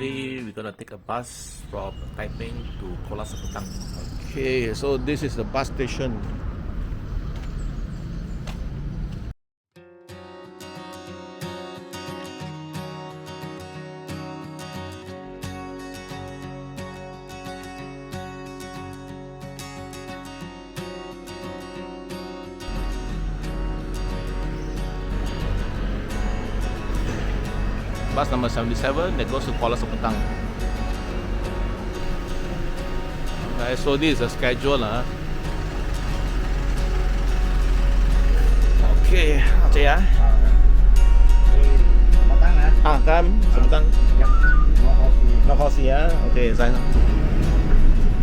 today we're gonna take a bus from Taiping to Kuala Sepetang. Okay, so this is the bus station. Bus number 77 that goes to Kuala Sepetang. Okay, so this is the schedule. Okay, okay ya. Matang hả? Cam Sepetang. Yep. No coffee ya. Okay, sign.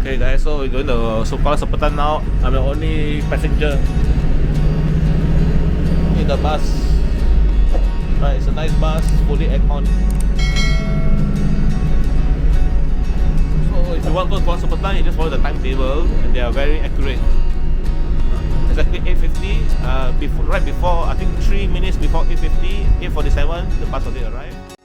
Okay guys, so we're going to Kuala Sepetang now. I'm the only passenger in the bus. Right, it's a nice bus, fully aircon. So if you want to go to Kuala Sepetang, you just follow the timetable, and they are very accurate. Exactly 8:50. Right before, I think 3 minutes before 8:50, 8:47, the bus already arrived.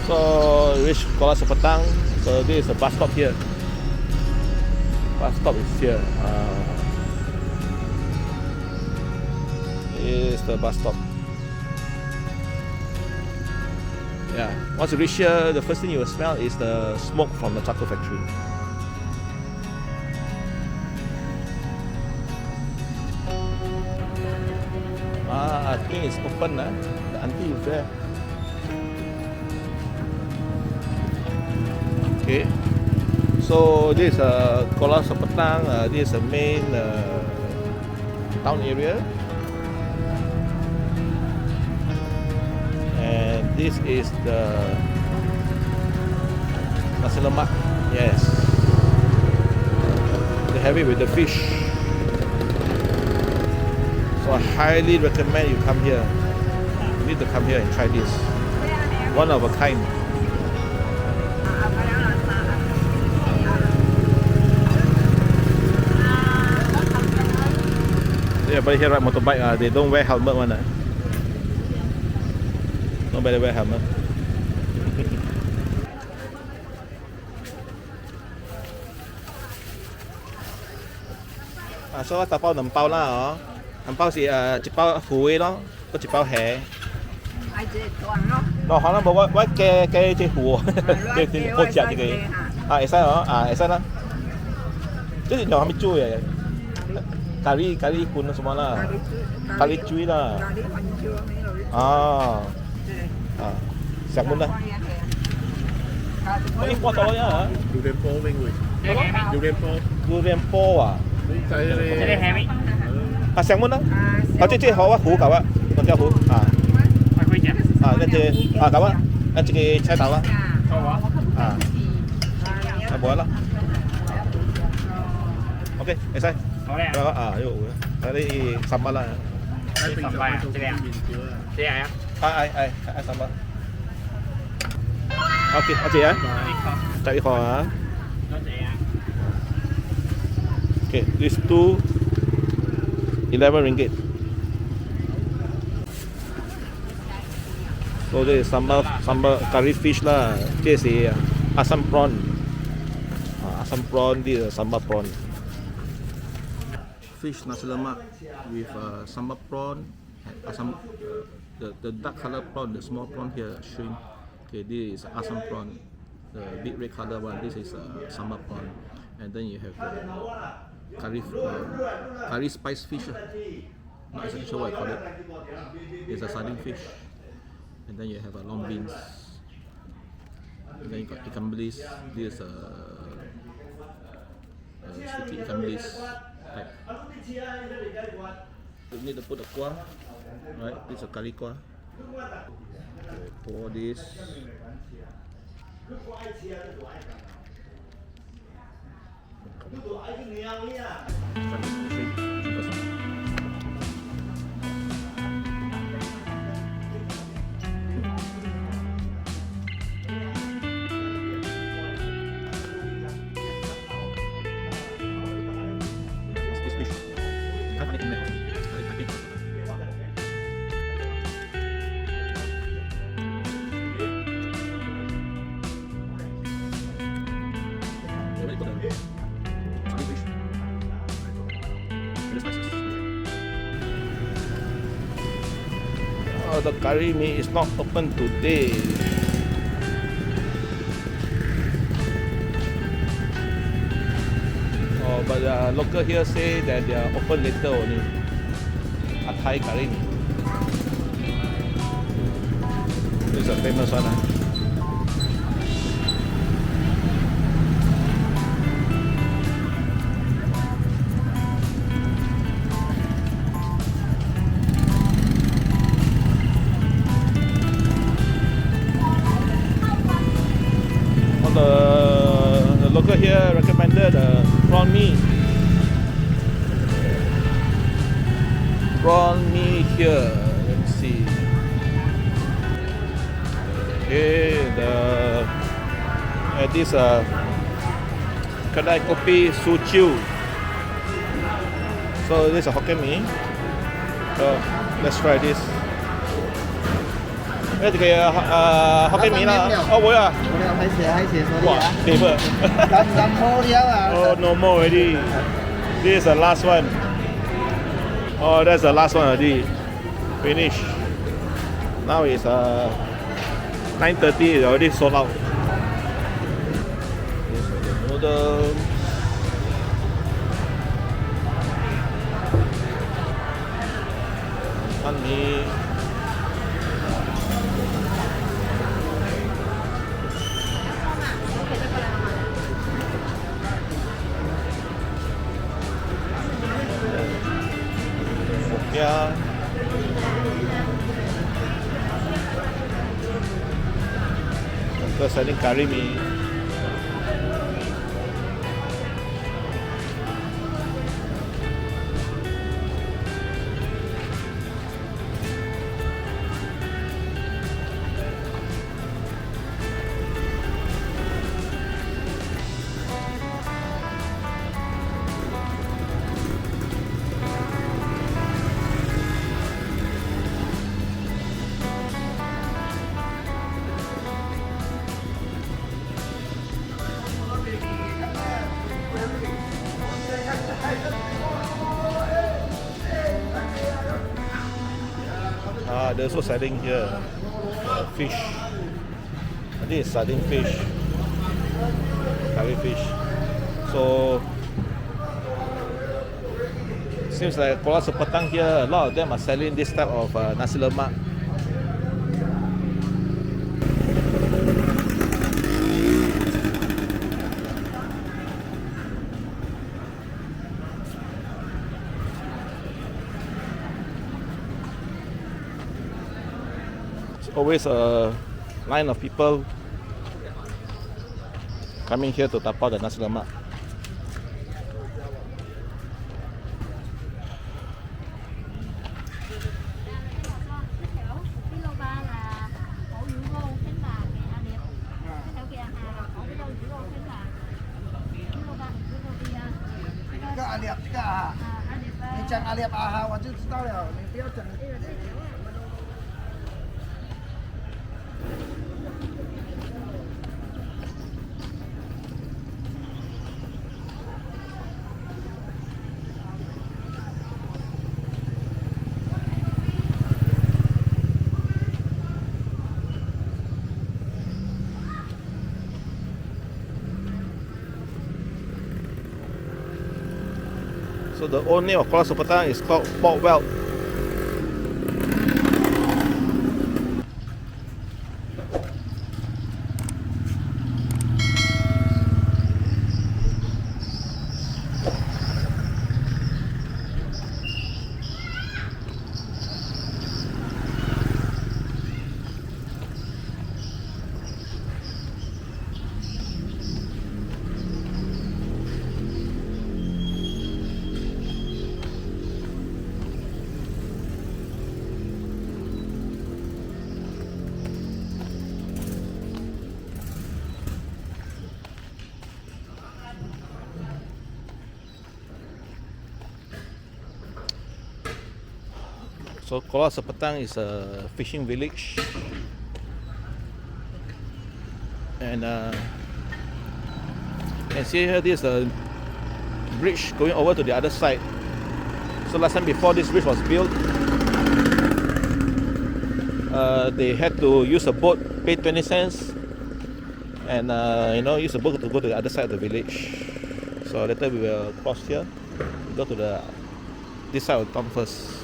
So reach Kuala Sepetang. So this is the bus stop here. Bus stop is here. Is the bus stop. Yeah. Once you reach here, the first thing you will smell is the smoke from the charcoal factory. I think it's open. The auntie is there. Okay, so this is Kuala Sepetang. This is the main town area, and this is the Nasi Lemak. Yes, they have it with the fish. So I highly recommend you come here. You need to come here and try this. One of a kind. Everybody here ride motorbike, they don't wear helmet one. Nobody wear helmet. So 打包2包啦，2包是1包魚咯，嗰1包蝦。咯，可能冇我嘅隻魚，嘅好食嘅，會使哦，會使啦。即係仲還沒煮嘅。咖喱罐什麼啦？咖喱豬啦。石門啦。嗰啲波多呀？Durian ball bên người. Durian ball à?石門啦。即係好啊，虎狗啊，嗰隻虎啊。一隻狗啊，一隻青豆啦。冇啦。OK，會使。好靚啊！呢個會睇啲10蚊啦。10蚊啊，即係啊？即係啊？係10蚊。OK，多謝啊！就呢個啊。多謝啊。Okay, these two 11 ringgit. So this is sambal curry fish lah. This is asam prawn. Asam prawn, this is sambal prawn. Fish Nasi Lemak with sambal prawn, asam, the dark color prawn, the small prawn here, shrimp. Okay, this is asam prawn, the big red color one. This is sambal prawn, and then you have curry spice fish. Not exactly sure what I call it. It's a sardine fish, and then you have long beans. And then you got ikan bilis. This is to feed families. Type. You need to put the kuah, right? This is a curry kuah. Okay, pour this. Oh, the curry meat is not open today. Oh, but the local here say that they are open later only. A Thai curry meat. This is a famous one. The local here recommended prawn mee. Prawn mee here. Let me see. Okay, this kedai kopi Suciu. So this is a Hokkien mee. So let's try this. 呢隻嘅Hokkien面啦，哦會啊，喺蛇嗰啲哇，啊，掂啊！咁冇料啊！ Oh, no more already. This is the last one. Oh, that's the last one already. Finish. Now it's 9:30. It's already sold out. This is the noodle. Honey. Yeah. They're selling curry meat. They're also selling here fish. I think it's sardine fish, curry fish. So seems like Kuala Sepetang here, a lot of them are selling this type of nasi lemak. Always a line of people coming here to tapao the nasi lemak. So the old name of Kuala Sepetang is called Port Weld. So Kuala Sepetang is a fishing village, and you can see here this is a bridge going over to the other side. So last time before this bridge was built, they had to use a boat, pay 20 cents, and use a boat to go to the other side of the village. So later we will cross here, go to this side of the town first.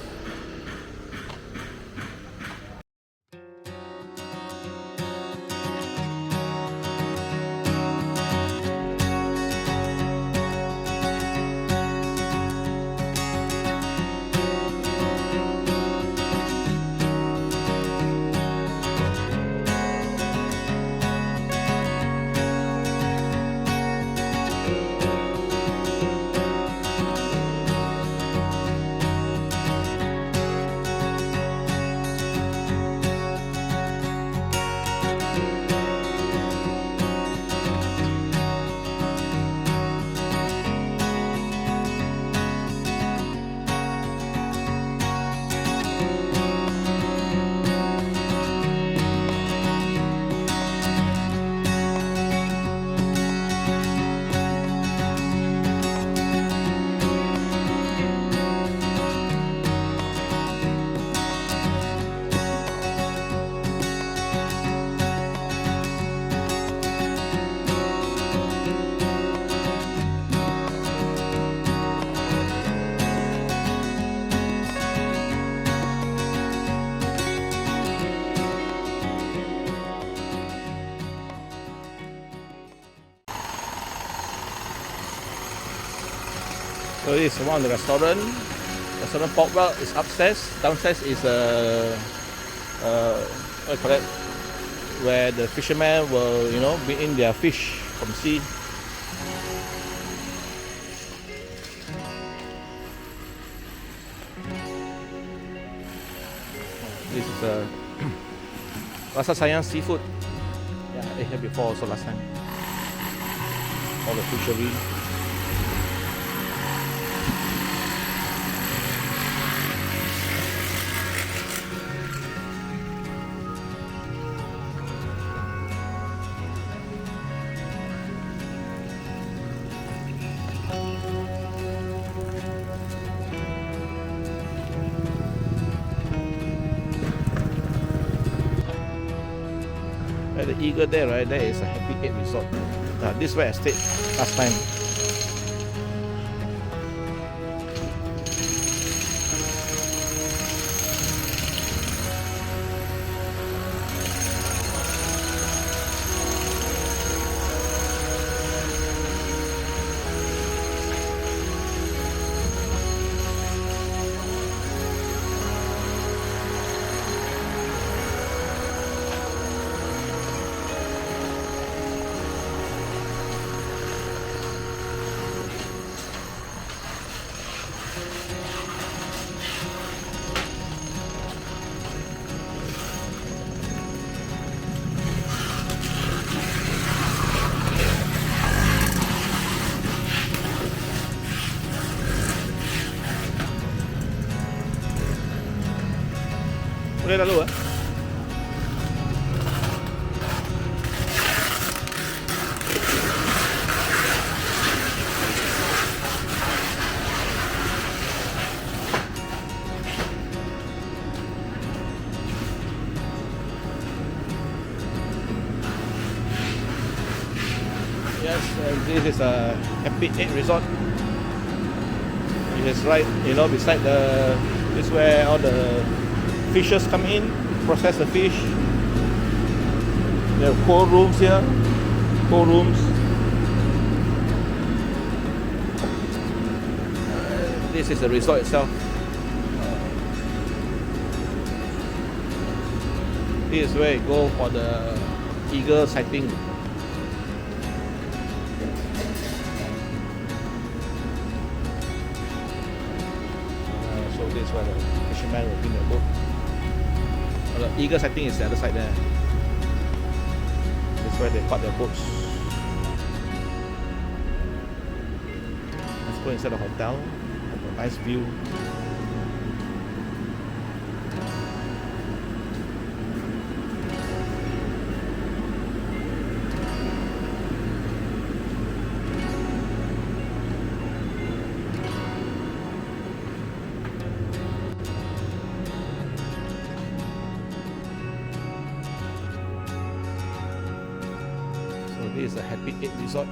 So this is one of the restaurant. Restaurant Port Weld is upstairs. Downstairs is what do you call it? Where the fishermen will, bring in their fish from sea. This is Rasa Sayang seafood. Yeah, I ate here before also last time. All the fishery. The eagle there, right? There is a Happy 8 resort. This is where I stayed last time. Boleh lalu ah. Yes, this is a Happy 8 resort. It is right, beside this is where all the fishers come in, process the fish. There are 4 rooms here, 4 rooms. This is the resort itself. This is where you go for the eagle sighting. So this is where the fishermen will bring their boat. The eagle sighting is the other side there. That's where they park their boats. Let's go inside the hotel. Have a nice view. This is a Happy 8 resort.